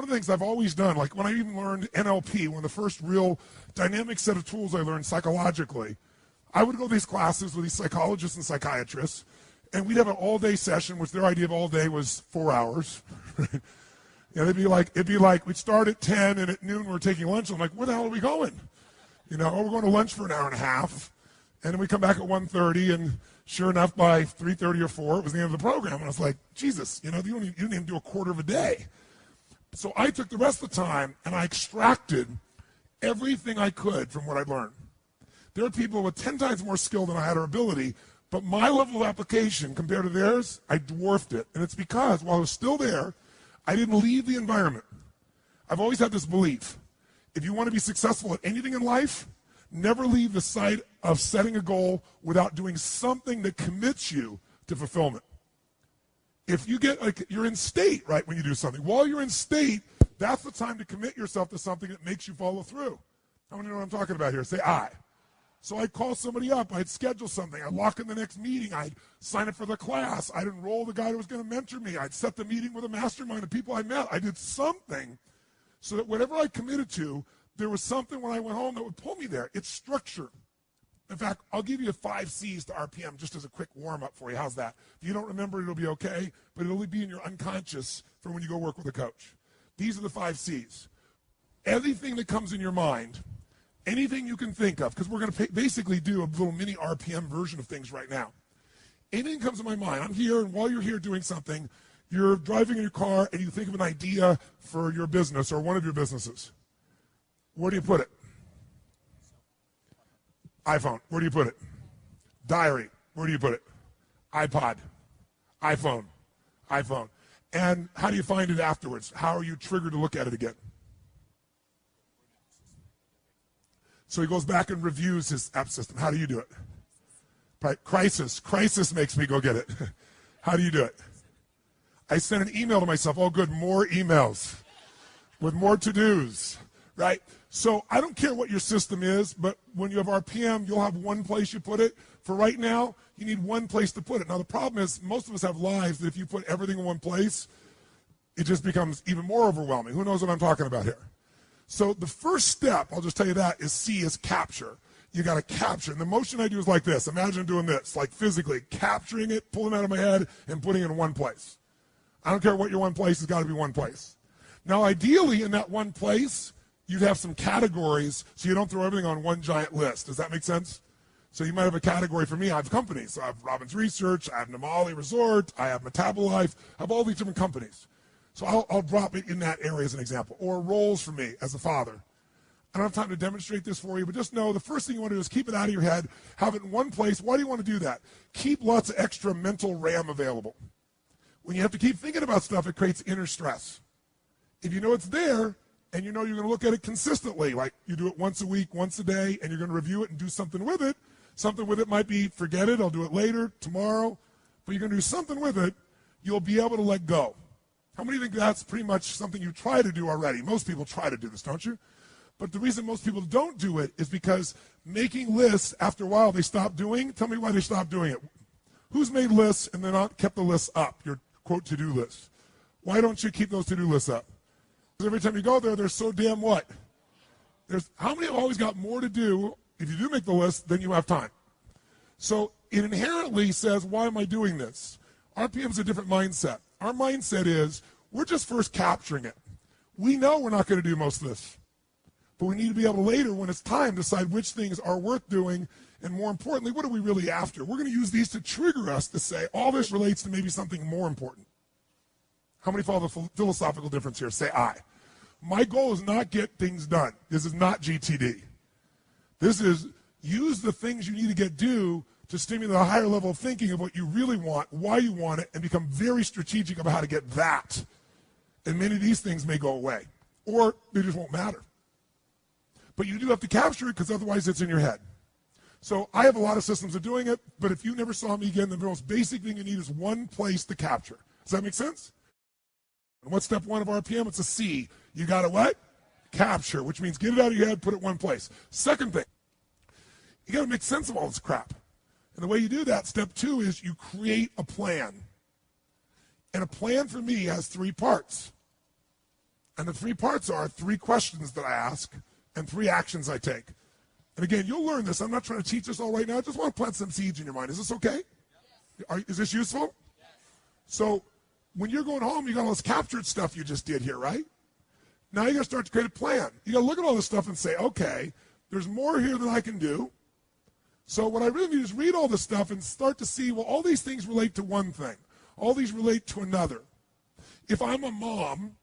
of the things I've always done, like when I even learned NLP, one of the first real dynamic set of tools I learned psychologically, I would go to these classes with these psychologists and psychiatrists, and we'd have an all-day session, which their idea of all day was 4 hours. It'd be like we'd start at 10, and at noon we're taking lunch. I'm like, where the hell are we going? We're going to lunch for an hour and a half, and then we come back at 1:30, and sure enough, by 3:30 or 4, it was the end of the program. And I was like, Jesus, you didn't even do a quarter of a day. So I took the rest of the time, and I extracted everything I could from what I'd learned. There are people with 10 times more skill than I had or ability, but my level of application compared to theirs, I dwarfed it. And it's because while I was still there, I didn't leave the environment. I've always had this belief. If you want to be successful at anything in life, never leave the sight of setting a goal without doing something that commits you to fulfillment. If you get, you're in state, right, when you do something. While you're in state, that's the time to commit yourself to something that makes you follow through. How many know what I'm talking about here? Say, I. So I'd call somebody up, I'd schedule something, I'd lock in the next meeting, I'd sign up for the class, I'd enroll the guy who was going to mentor me, I'd set the meeting with a mastermind of people I met. I did something so that whatever I committed to, there was something when I went home that would pull me there. It's structure. In fact, I'll give you 5 C's to RPM just as a quick warm-up for you. How's that? If you don't remember, it'll be okay, but it'll be in your unconscious for when you go work with a coach. These are the 5 C's. Everything that comes in your mind, anything you can think of, because we're going to basically do a little mini RPM version of things right now. Anything comes to my mind, I'm here, and while you're here doing something, you're driving in your car, and you think of an idea for your business or one of your businesses. Where do you put it? iPhone. Where do you put it? Diary. Where do you put it? iPod. iPhone. iPhone. And how do you find it afterwards? How are you triggered to look at it again? So he goes back and reviews his app system. How do you do it? Right. Crisis. Crisis makes me go get it. How do you do it? I send an email to myself. Oh, good, more emails with more to-dos, right? So I don't care what your system is, but when you have RPM, you'll have one place you put it. For right now, you need one place to put it. Now, the problem is most of us have lives that if you put everything in one place, it just becomes even more overwhelming. Who knows what I'm talking about here? So the first step, I'll just tell you that, is C, is capture. You got to capture. And the motion I do is like this. Imagine doing this, like physically capturing it, pulling it out of my head, and putting it in one place. I don't care what your one place, it's got to be one place. Now, ideally, in that one place, you'd have some categories so you don't throw everything on one giant list. Does that make sense? So you might have a category. For me, I have companies. So I have Robbins Research, I have Namali Resort, I have Metabolife, I have all these different companies. So I'll drop it in that area as an example. Or roles for me as a father. I don't have time to demonstrate this for you, but just know the first thing you want to do is keep it out of your head, have it in one place. Why do you want to do that? Keep lots of extra mental RAM available. When you have to keep thinking about stuff, it creates inner stress. If you know it's there, and you know you're going to look at it consistently, like you do it once a week, once a day, and you're going to review it and do something with it. Something with it might be, forget it, I'll do it later, tomorrow, but you're going to do something with it, you'll be able to let go. How many think that's pretty much something you try to do already? Most people try to do this, don't you? But the reason most people don't do it is because making lists, after a while, they stop doing. Tell me why they stop doing it. Who's made lists and they're not kept the lists up, your, quote, to-do list? Why don't you keep those to-do lists up? Because every time you go there, they're so damn what? How many have always got more to do, if you do make the list, than you have time? So it inherently says, why am I doing this? RPM is a different mindset. Our mindset is, we're just first capturing it. We know we're not going to do most of this. But we need to be able to later, when it's time, decide which things are worth doing, and more importantly, what are we really after? We're going to use these to trigger us to say, all this relates to maybe something more important. How many follow the philosophical difference here? Say I. My goal is not get things done. This is not GTD. This is use the things you need to get due to stimulate a higher level of thinking of what you really want, why you want it, and become very strategic about how to get that. And many of these things may go away, or they just won't matter. But you do have to capture it because otherwise it's in your head. So I have a lot of systems of doing it, but if you never saw me again, the most basic thing you need is one place to capture. Does that make sense? And what's step 1 of RPM? It's a C. You got to what? Capture, which means get it out of your head, put it one place. Second thing, you got to make sense of all this crap. And the way you do that, step 2, is you create a plan. And a plan for me has 3 parts. And the 3 parts are 3 questions that I ask and 3 actions I take. And again, you'll learn this. I'm not trying to teach this all right now. I just want to plant some seeds in your mind. Is this okay? Is this useful? So when you're going home, you got all this captured stuff you just did here, right? Now you got to start to create a plan. You got to look at all this stuff and say, okay, there's more here than I can do. So what I really do is read all this stuff and start to see, well, all these things relate to one thing. All these relate to another. If I'm a mom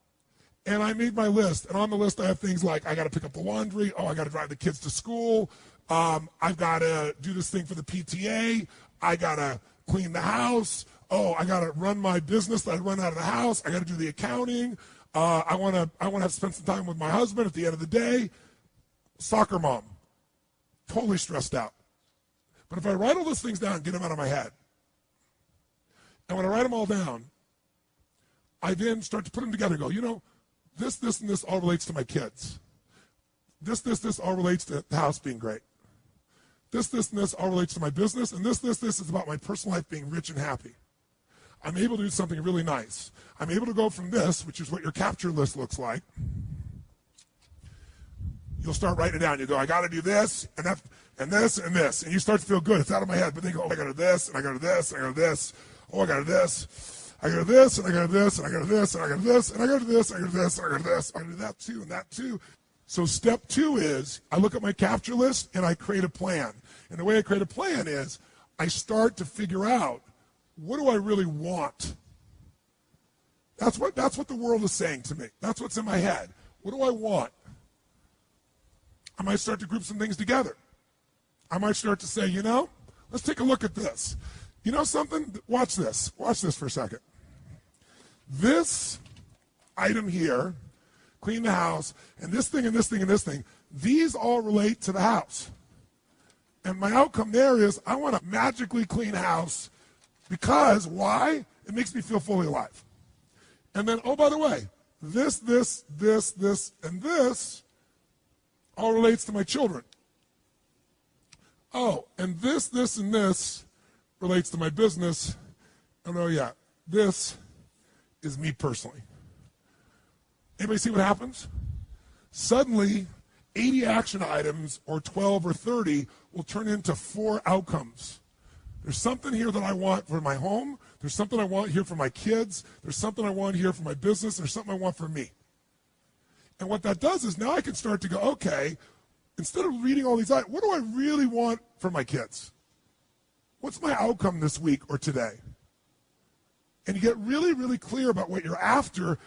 and I made my list, and on the list I have things like I got to pick up the laundry, I got to drive the kids to school, I've got to do this thing for the PTA, I got to clean the house, I got to run my business that I run out of the house, I got to do the accounting, I want to have to spend some time with my husband at the end of the day. Soccer mom, totally stressed out. But if I write all those things down and get them out of my head, and when I write them all down, I then start to put them together and go, this, and this all relates to my kids. This all relates to the house being great. This, and this all relates to my business. And this is about my personal life being rich and happy. I'm able to do something really nice. I'm able to go from this, which is what your capture list looks like. You'll start writing it down. You go, I got to do this, and that, and this, and this. And you start to feel good. It's out of my head. But then you go, I got to do this, and I got to do this, and I got to do this. I got to do this. I got to do this, and I got to do this, and I got to do this, and I got to do this, and I got to do this, and I got to do this, and I got to do this. I got to do that too, and that too. So step 2 is I look at my capture list and I create a plan. And the way I create a plan is I start to figure out, what do I really want? That's what the world is saying to me. That's what's in my head. What do I want? I might start to group some things together. I might start to say, let's take a look at this. You know something? Watch this. Watch this for a second. This item here, clean the house, and this thing, and this thing, and this thing, these all relate to the house. And my outcome there is I want a magically clean house because, why? It makes me feel fully alive. And then, by the way, this, and this all relates to my children. And this, and this relates to my business. This is me personally. Anybody see what happens? Suddenly, 80 action items or 12 or 30 will turn into 4 outcomes. There's something here that I want for my home. There's something I want here for my kids. There's something I want here for my business. There's something I want for me. And what that does is now I can start to go, okay, instead of reading all these items, what do I really want for my kids? What's my outcome this week or today? And you get really, really clear about what you're after.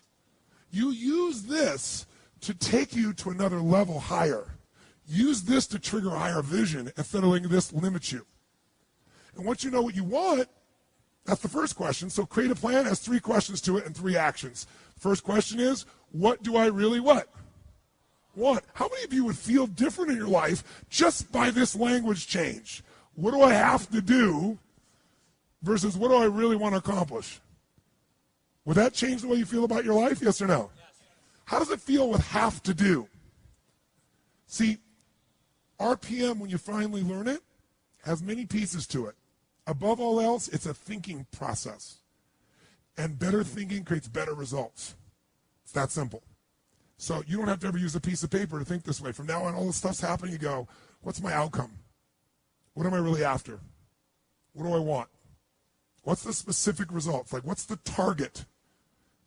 You use this to take you to another level higher. Use this to trigger a higher vision instead of letting this limit you. And once you know what you want, that's the first question. So create a plan has 3 questions to it and 3 actions. First question is, what do I really want? How many of you would feel different in your life just by this language change? What do I have to do versus what do I really want to accomplish? Would that change the way you feel about your life? Yes or no? Yes. How does it feel with have to do? See, RPM, when you finally learn it, has many pieces to it. Above all else, it's a thinking process. And better thinking creates better results. It's that simple. So you don't have to ever use a piece of paper to think this way. From now on, all this stuff's happening, you go, what's my outcome? What am I really after? What do I want? What's the specific results? Like, what's the target?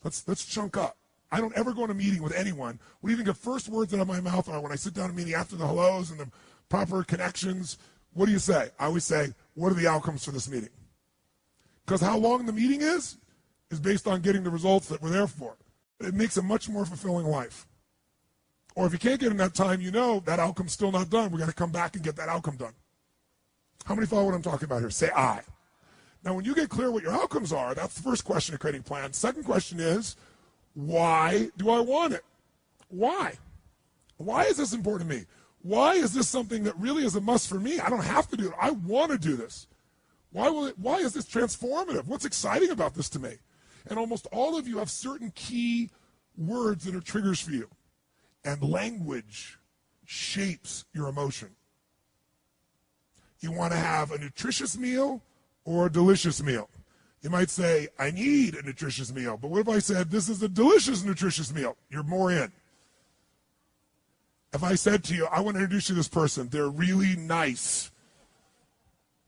Let's chunk up. I don't ever go in a meeting with anyone. What do you think the first words out of my mouth are when I sit down in a meeting after the hellos and the proper connections? What do you say? I always say, what are the outcomes for this meeting? Because how long the meeting is based on getting the results that we're there for. It makes a much more fulfilling life. Or if you can't get in that time, that outcome's still not done. We've got to come back and get that outcome done. How many follow what I'm talking about here? Say I. Now, when you get clear what your outcomes are, that's the first question of creating plans. Second question is, why do I want it? Why? Why is this important to me? Why is this something that really is a must for me? I don't have to do it. I want to do this. Why is this transformative? What's exciting about this to me? And almost all of you have certain key words that are triggers for you. And language shapes your emotion. You want to have a nutritious meal or a delicious meal. You might say, I need a nutritious meal. But what if I said, this is a delicious, nutritious meal? You're more in. If I said to you, I want to introduce you to this person, they're really nice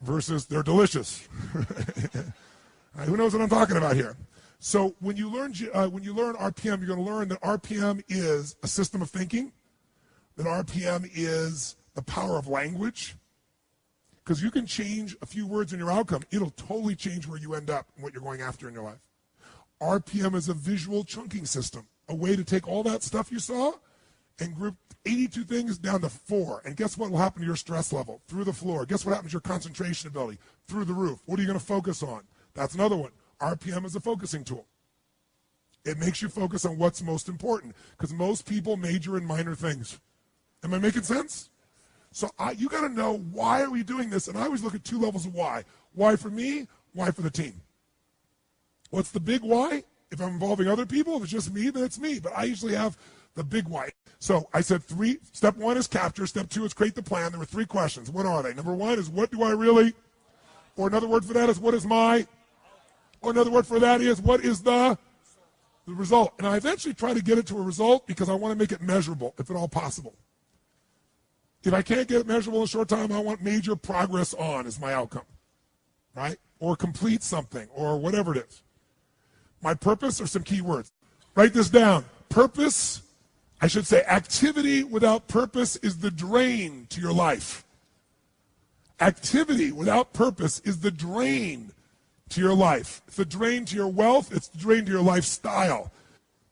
versus they're delicious. Who knows what I'm talking about here? So when you learn RPM, you're going to learn that RPM is a system of thinking, that RPM is the power of language, because you can change a few words in your outcome. It'll totally change where you end up and what you're going after in your life. RPM is a visual chunking system, a way to take all that stuff you saw and group 82 things down to 4. And guess what will happen to your stress level? Through the floor. Guess what happens to your concentration ability? Through the roof. What are you going to focus on? That's another one. RPM is a focusing tool. It makes you focus on what's most important, because most people major in minor things. Am I making sense? So you got to know, why are we doing this? And I always look at 2 levels of why. Why for me? Why for the team? What's the big why? If I'm involving other people, if it's just me, then it's me. But I usually have the big why. So I said 3. Step 1 is capture. Step 2 is create the plan. There were 3 questions. What are they? Number 1 is, what do I really? Or another word for that is, what is my? Or another word for that is, what is the result? And I eventually try to get it to a result because I want to make it measurable, if at all possible. If I can't get it measurable in a short time, I want major progress on as my outcome, right? Or complete something, or whatever it is. My purpose are some key words. Write this down. Purpose, I should say, activity without purpose is the drain to your life. Activity without purpose is the drain to your life. It's the drain to your wealth. It's the drain to your lifestyle.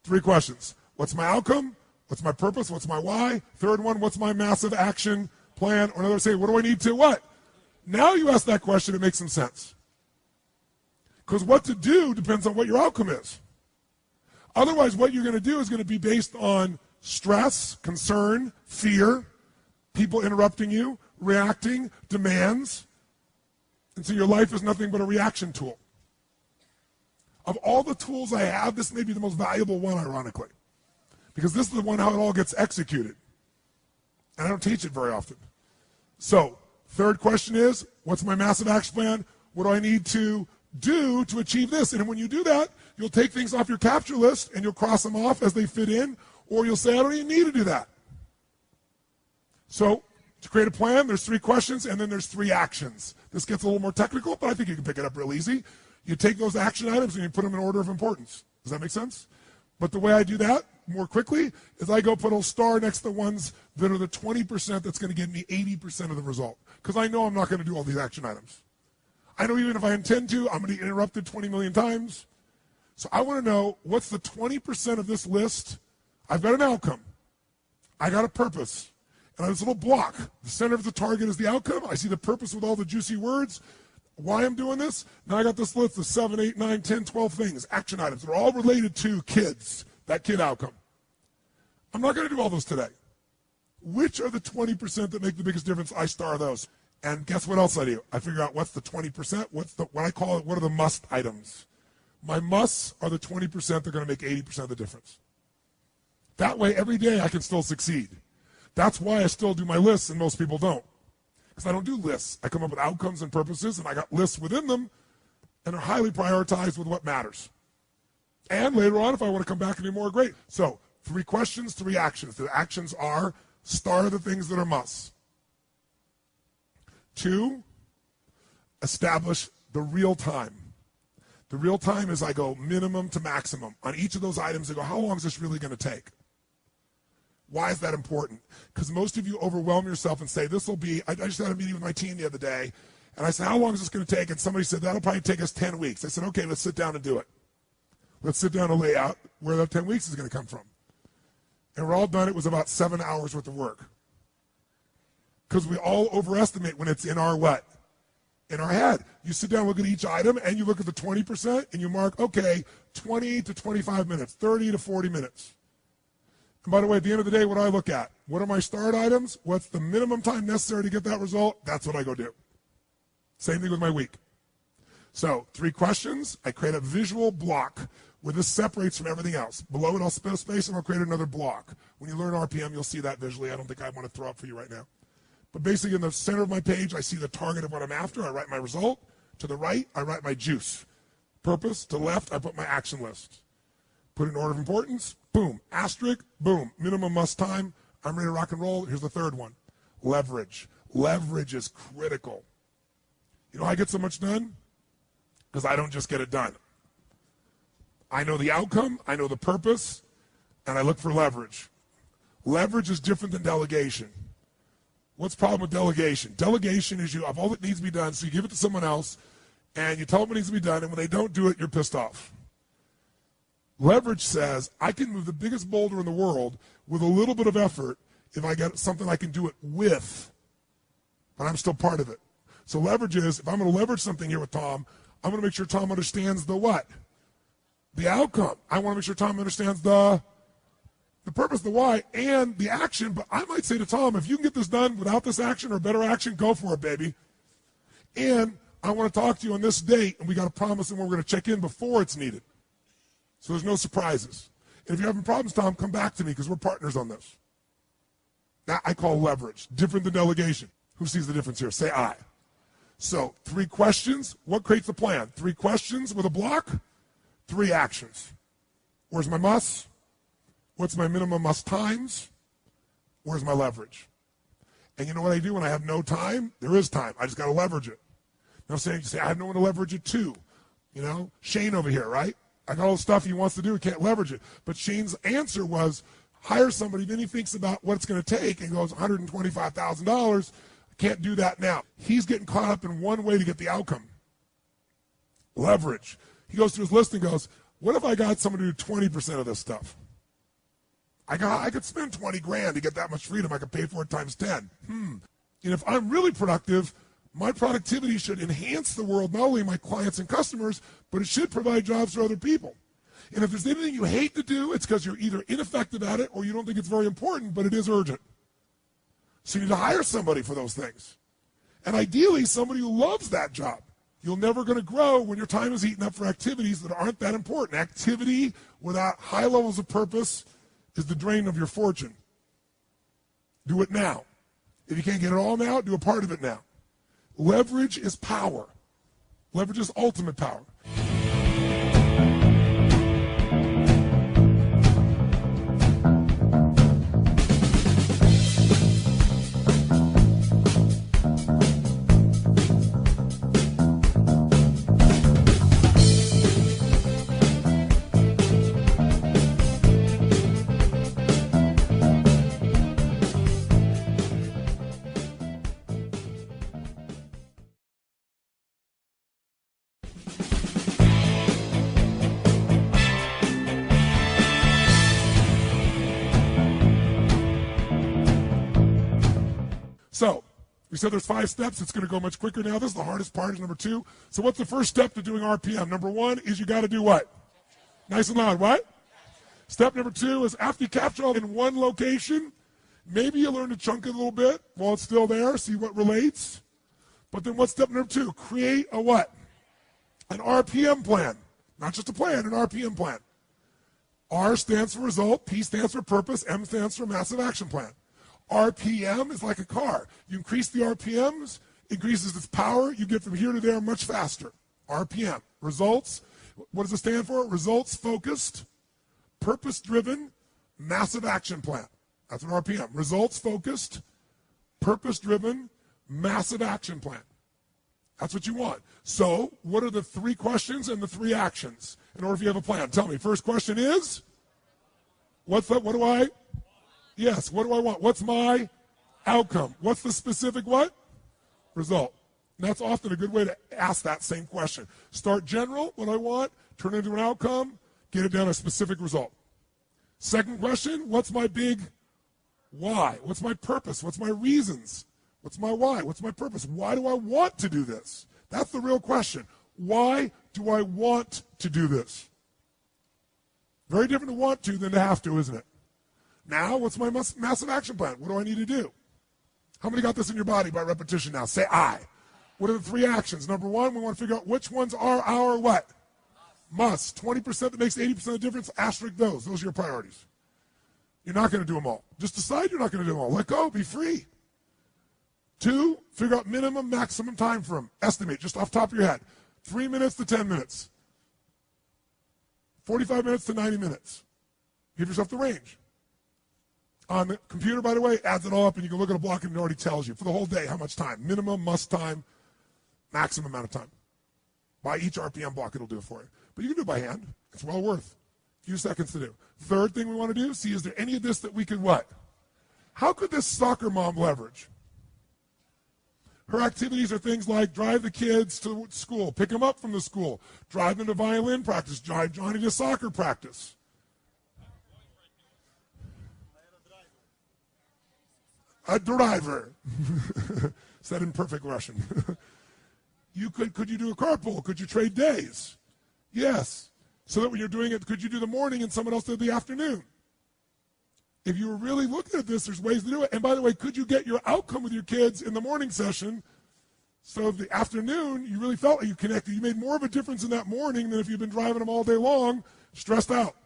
3 questions. What's my outcome? What's my purpose? What's my why? Third one, what's my massive action plan? Or another, say, what do I need to what? Now you ask that question, it makes some sense. Because what to do depends on what your outcome is. Otherwise, what you're going to do is going to be based on stress, concern, fear, people interrupting you, reacting, demands. And so your life is nothing but a reaction tool. Of all the tools I have, this may be the most valuable one, ironically. Because this is the one how it all gets executed. And I don't teach it very often. So, third question is, what's my massive action plan? What do I need to do to achieve this? And when you do that, you'll take things off your capture list and you'll cross them off as they fit in, or you'll say, I don't even need to do that. So, to create a plan, there's 3 questions and then there's 3 actions. This gets a little more technical, but I think you can pick it up real easy. You take those action items and you put them in order of importance. Does that make sense? But the way I do that more quickly is I go put a star next to the ones that are the 20% that's going to give me 80% of the result. Because I know I'm not going to do all these action items. I know even if I intend to, I'm going to get interrupted 20 million times. So I want to know, what's the 20% of this list? I've got an outcome. I got a purpose. And I have this little block. The center of the target is the outcome. I see the purpose with all the juicy words. Why I'm doing this? Now I got this list of 7, 8, 9, 10, 12 things, action items. They're all related to kids, that kid outcome. I'm not going to do all those today. Which are the 20% that make the biggest difference? I star those. And guess what else I do? I figure out what's the 20%, what I call it, what are the must items. My musts are the 20% that are going to make 80% of the difference. That way, every day I can still succeed. That's why I still do my lists and most people don't. Because I don't do lists. I come up with outcomes and purposes, and I got lists within them, and they're highly prioritized with what matters. And later on, if I want to come back and do more, great. So, 3 questions, 3 actions. The actions are, star the things that are musts. 2, establish the real time. The real time is I go minimum to maximum. On each of those items, I go, how long is this really going to take? Why is that important? Because most of you overwhelm yourself and say, this will be, I just had a meeting with my team the other day, and I said, how long is this going to take? And somebody said, that'll probably take us 10 weeks. I said, okay, let's sit down and do it. Let's sit down and lay out where that 10 weeks is going to come from. And we're all done. It was about 7 hours worth of work. Because we all overestimate when it's in our what? In our head. You sit down, look at each item, and you look at the 20%, and you mark, okay, 20 to 25 minutes, 30 to 40 minutes. And by the way, at the end of the day, what do I look at? What are my start items? What's the minimum time necessary to get that result? That's what I go do. Same thing with my week. So, 3 questions. I create a visual block where this separates from everything else. Below it, I'll split a space and I'll create another block. When you learn RPM, you'll see that visually. I don't think I want to throw up for you right now. But basically, in the center of my page, I see the target of what I'm after. I write my result. To the right, I write my juice. Purpose, to left, I put my action list. Put in order of importance, boom. Asterisk, boom. Minimum must time, I'm ready to rock and roll. Here's the third one. Leverage. Leverage is critical. You know how I get so much done? Because I don't just get it done. I know the outcome, I know the purpose, and I look for leverage. Leverage is different than delegation. What's the problem with delegation? Delegation is you have all that needs to be done, so you give it to someone else, and you tell them what needs to be done, and when they don't do it, you're pissed off. Leverage says, I can move the biggest boulder in the world with a little bit of effort if I get something I can do it with, but I'm still part of it. So leverage is, if I'm going to leverage something here with Tom, I'm going to make sure Tom understands the what? The outcome. I want to make sure Tom understands the purpose, the why, and the action. But I might say to Tom, if you can get this done without this action or better action, go for it, baby. And I want to talk to you on this date, and we got to promise him we're going to check in before it's needed. So there's no surprises. And if you're having problems, Tom, come back to me because we're partners on this. That I call leverage, different than delegation. Who sees the difference here? Say I. So 3 questions. What creates the plan? 3 questions with a block, 3 actions. Where's my must? What's my minimum must times? Where's my leverage? And you know what I do when I have no time? There is time. I just got to leverage it. You know what I'm saying? You say, I have no one to leverage it to. You know, Shane over here, right? I got all the stuff he wants to do. He can't leverage it. But Shane's answer was, hire somebody. Then he thinks about what it's going to take and goes, $125,000. I can't do that now. He's getting caught up in one way to get the outcome. Leverage. He goes through his list and goes, what if I got someone to do 20% of this stuff? I could spend 20 grand to get that much freedom. I could pay for it times 10. And if I'm really productive, my productivity should enhance the world, not only my clients and customers, but it should provide jobs for other people. And if there's anything you hate to do, it's because you're either ineffective at it or you don't think it's very important, but it is urgent. So you need to hire somebody for those things. And ideally, somebody who loves that job. You're never going to grow when your time is eaten up for activities that aren't that important. Activity without high levels of purpose is the drain of your fortune. Do it now. If you can't get it all now, do a part of it now. Leverage is power. Leverage is ultimate power. So, we said there's 5 steps. It's going to go much quicker now. This is the hardest part, is number 2. So what's the first step to doing RPM? Number 1 is you got to do what? Nice and loud, what? Step number 2 is after you capture all in one location, maybe you learn to chunk it a little bit while it's still there, see what relates. But then what's step number 2? Create a what? An RPM plan. Not just a plan, an RPM plan. R stands for result, P stands for purpose, M stands for massive action plan. RPM is like a car. You increase the RPMs, increases its power, you get from here to there much faster. RPM. Results. What does it stand for? Results focused, purpose driven, massive action plan. That's what RPM. Results focused, purpose driven, massive action plan. That's what you want. So, what are the 3 questions and the 3 actions in order if you have a plan? Tell me. First question is, what do I? Yes, what do I want? What's my outcome? What's the specific what? Result. And that's often a good way to ask that same question. Start general, what I want, turn it into an outcome, get it down to a specific result. Second question, what's my big why? What's my purpose? What's my reasons? What's my why? What's my purpose? Why do I want to do this? That's the real question. Why do I want to do this? Very different to want to than to have to, isn't it? Now, what's my massive action plan? What do I need to do? How many got this in your body by repetition now? Say I. What are the 3 actions? Number 1, we want to figure out which ones are our what? Must. 20% that makes 80% of the difference, asterisk those. Those are your priorities. You're not going to do them all. Just decide you're not going to do them all. Let go. Be free. 2, figure out minimum, maximum time for them. Estimate, just off the top of your head. 3 minutes to 10 minutes. 45 minutes to 90 minutes. Give yourself the range. On the computer, by the way, adds it all up, and you can look at a block and it already tells you for the whole day how much time. Minimum, must time, maximum amount of time. By each RPM block, it'll do it for you. But you can do it by hand. It's well worth a few seconds to do. Third thing we want to do, see, is there any of this that we could what? How could this soccer mom leverage? Her activities are things like drive the kids to school, pick them up from the school, drive them to violin practice, drive Johnny to soccer practice. A driver. Said in perfect Russian. Could you do a carpool? Could you trade days? Yes. So that when you're doing it, could you do the morning and someone else did the afternoon? If you were really looking at this, there's ways to do it. And by the way, could you get your outcome with your kids in the morning session so the afternoon you really felt like you connected? You made more of a difference in that morning than if you've been driving them all day long, stressed out.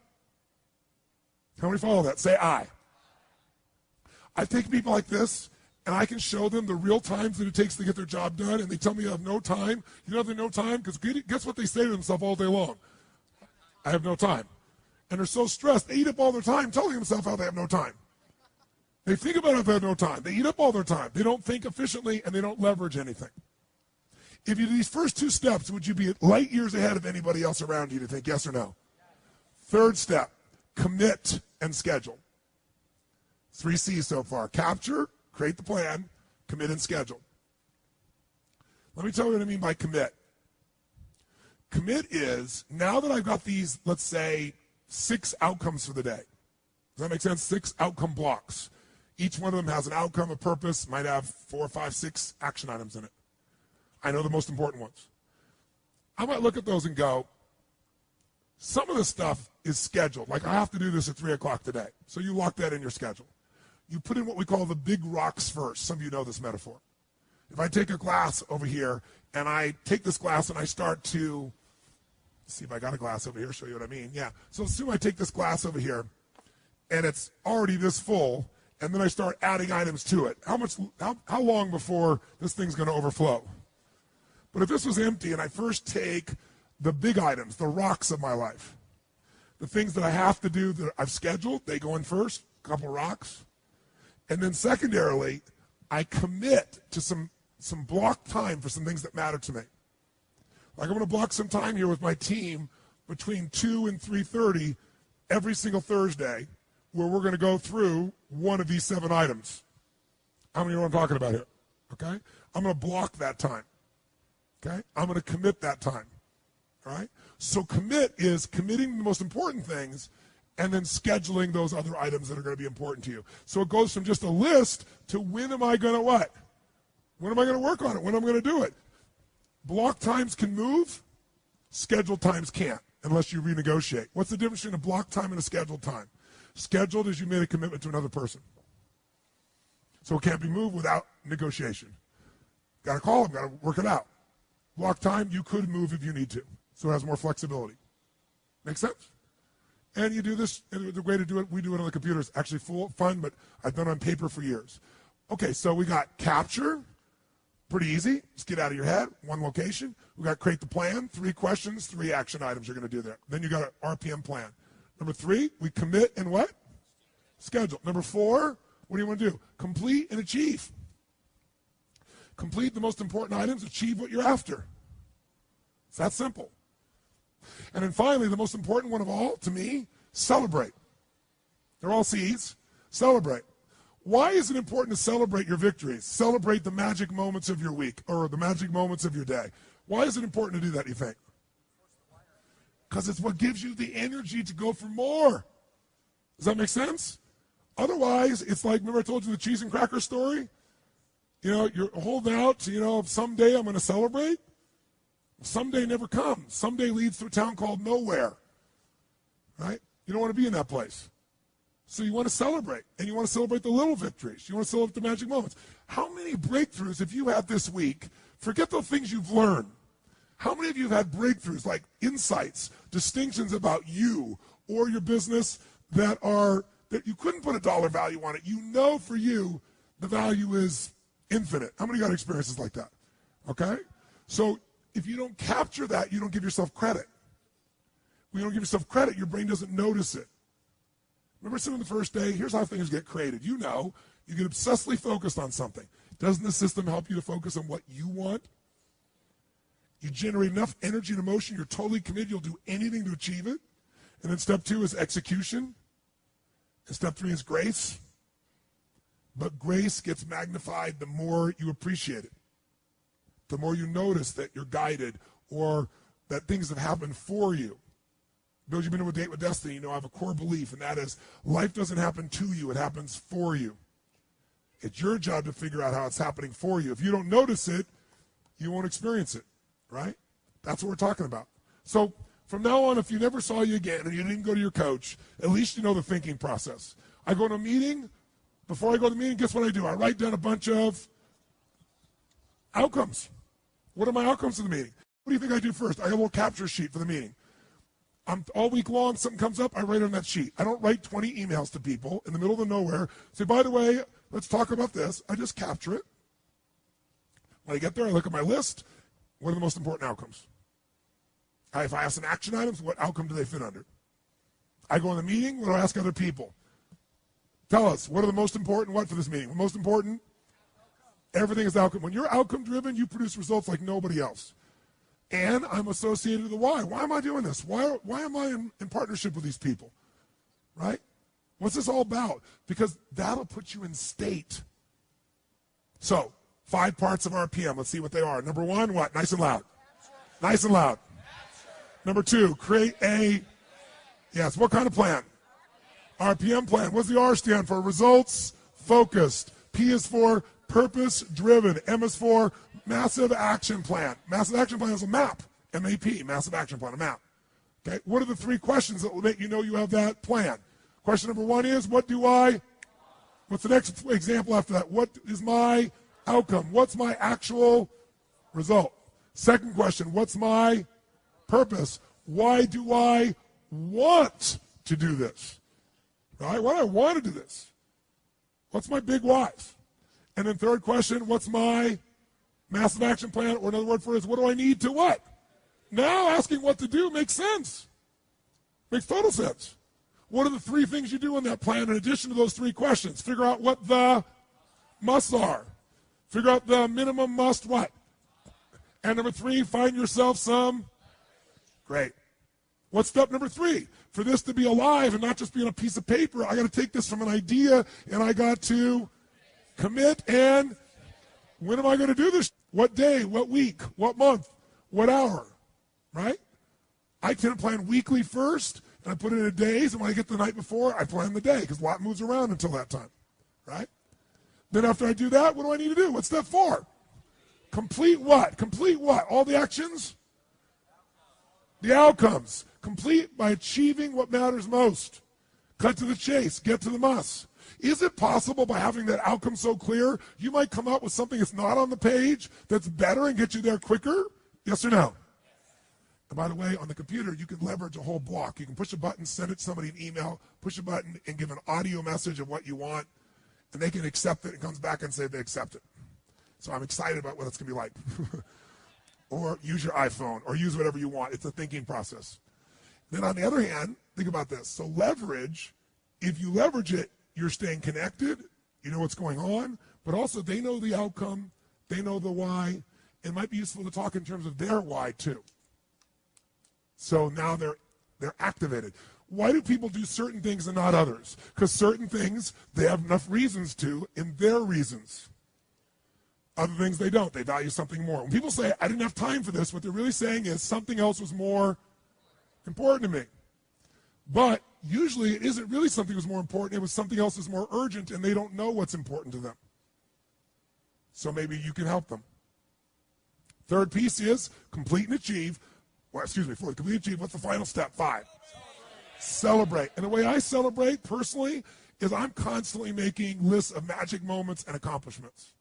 How many follow that? Say I. I take people like this, and I can show them the real times that it takes to get their job done, and they tell me you have no time. You know they have no time? Because guess what they say to themselves all day long? I have no time. And they're so stressed, they eat up all their time telling themselves how they have no time. They think about how they have no time. They eat up all their time. They don't think efficiently, and they don't leverage anything. If you do these first two steps, would you be light years ahead of anybody else around you to think yes or no? Third step, commit and schedule. 3 C's so far. Capture, create the plan, commit, and schedule. Let me tell you what I mean by commit. Commit is, now that I've got these, let's say, 6 outcomes for the day. Does that make sense? 6 outcome blocks. Each one of them has an outcome, a purpose, might have 4, 5, 6 action items in it. I know the most important ones. I might look at those and go, some of the stuff is scheduled. Like I have to do this at 3 o'clock today. So you lock that in your schedule. You put in what we call the big rocks first. Some of you know this metaphor. If I take a glass over here, and I take this glass and I start to, see if I got a glass over here, show you what I mean. Yeah. So assume I take this glass over here, and it's already this full, and then I start adding items to it. How long before this thing's going to overflow? But if this was empty, and I first take the big items, the rocks of my life, the things that I have to do that I've scheduled, they go in first, a couple rocks. And then secondarily, I commit to some block time for some things that matter to me. Like I'm going to block some time here with my team between 2 and 3:30 every single Thursday where we're going to go through one of these 7 items. How many know what I'm talking about here? Okay? I'm going to block that time. Okay? I'm going to commit that time. All right? So commit is committing the most important things and then scheduling those other items that are going to be important to you. So it goes from just a list to when am I going to what? When am I going to work on it? When am I going to do it? Block times can move. Scheduled times can't unless you renegotiate. What's the difference between a block time and a scheduled time? Scheduled is you made a commitment to another person. So it can't be moved without negotiation. Got to call them, got to work it out. Block time, you could move if you need to. So it has more flexibility. Make sense? And you do this, and the way to do it, we do it on the computer. It's actually fun, but I've done it on paper for years. Okay, so we got capture, pretty easy. Just get out of your head, one location. We got create the plan, 3 questions, 3 action items you're going to do there. Then you got an RPM plan. Number 3, we commit and what? Schedule. Number 4, what do you want to do? Complete and achieve. Complete the most important items, achieve what you're after. It's that simple. And then finally, the most important one of all, to me, celebrate. They're all C's. Celebrate. Why is it important to celebrate your victories? Celebrate the magic moments of your week or the magic moments of your day. Why is it important to do that, you think? Because it's what gives you the energy to go for more. Does that make sense? Otherwise, it's like, remember I told you the cheese and cracker story? You know, you're holding out to, someday I'm going to celebrate. Someday never comes. Someday leads to a town called nowhere. Right? You don't want to be in that place. So you want to celebrate. And you want to celebrate the little victories. You want to celebrate the magic moments. How many breakthroughs have you had this week? Forget the things you've learned. How many of you have had breakthroughs, like insights, distinctions about you or your business that you couldn't put a dollar value on it? You know for you the value is infinite. How many got experiences like that? Okay? So if you don't capture that, you don't give yourself credit. When you don't give yourself credit, your brain doesn't notice it. Remember sitting the first day? Here's how things get created. You know, you get obsessively focused on something. Doesn't the system help you to focus on what you want? You generate enough energy and emotion, you're totally committed, you'll do anything to achieve it. And then step 2 is execution. And step 3 is grace. But grace gets magnified the more you appreciate it. The more you notice that you're guided or that things have happened for you. Those you've been to a date with destiny, you know I have a core belief, and that is life doesn't happen to you, it happens for you. It's your job to figure out how it's happening for you. If you don't notice it, you won't experience it, right? That's what we're talking about. So from now on, if you never saw you again and you didn't go to your coach, at least you know the thinking process. I go to a meeting. Before I go to the meeting, guess what I do? I write down a bunch of outcomes. What are my outcomes of the meeting? What do you think I do first? I have a little capture sheet for the meeting. All week long, something comes up, I write on that sheet. I don't write 20 emails to people in the middle of nowhere. Say, by the way, let's talk about this. I just capture it. When I get there, I look at my list. What are the most important outcomes? If I ask some action items, what outcome do they fit under? I go in the meeting, what do I ask other people? Tell us, what are the most important for this meeting? The most important? Everything is outcome. When you're outcome driven, you produce results like nobody else. And I'm associated with the why. Why am I doing this? Why am I in partnership with these people? Right? What's this all about? Because that'll put you in state. So, 5 parts of RPM. Let's see what they are. Number 1, what? Nice and loud. Nice and loud. Number 2, create a, yes, what kind of plan? RPM plan. What's the R stand for? Results focused. P is for purpose driven. M is for massive action plan. Massive action plan is a map. M-A-P, massive action plan, a map. Okay, what are the 3 questions that will make you know you have that plan? Question number 1 is, what's the next example after that? What is my outcome? What's my actual result? Second question, what's my purpose? Why do I want to do this? Right? Why do I want to do this? What's my big whys? And then third question, what's my massive action plan? Or another word for it is, what do I need to what? Now asking what to do makes sense. Makes total sense. What are the 3 things you do in that plan in addition to those 3 questions? Figure out what the musts are. Figure out the minimum must what? And number 3, find yourself some. Great. What's step number 3? For this to be alive and not just be on a piece of paper, I got to take this from an idea and I got to commit. And when am I going to do this? What day? What week? What month? What hour? Right? I tend to plan weekly first, and I put it in days, and when I get the night before, I plan the day, because a lot moves around until that time. Right? Then after I do that, what do I need to do? What's step 4? Complete what? Complete what? All the actions? The outcomes. Complete by achieving what matters most. Cut to the chase. Get to the must. Is it possible by having that outcome so clear, you might come up with something that's not on the page that's better and get you there quicker? Yes or no? And by the way, on the computer, you can leverage a whole block. You can push a button, send it to somebody an email, push a button, and give an audio message of what you want, and they can accept it and comes back and say they accept it. So I'm excited about what it's going to be like. Or use your iPhone, or use whatever you want. It's a thinking process. Then on the other hand, think about this. So leverage, if you leverage it, you're staying connected, you know what's going on, but also they know the outcome, they know the why. It might be useful to talk in terms of their why too. So now they're activated. Why do people do certain things and not others? Because certain things they have enough reasons to in their reasons. Other things they don't. They value something more. When people say, I didn't have time for this, what they're really saying is something else was more important to me. But usually it isn't really something that was more important. It was something else that's more urgent, and they don't know what's important to them. So maybe you can help them. Third piece is complete and achieve. Complete and achieve. What's the final step? 5. Celebrate. And the way I celebrate personally is I'm constantly making lists of magic moments and accomplishments.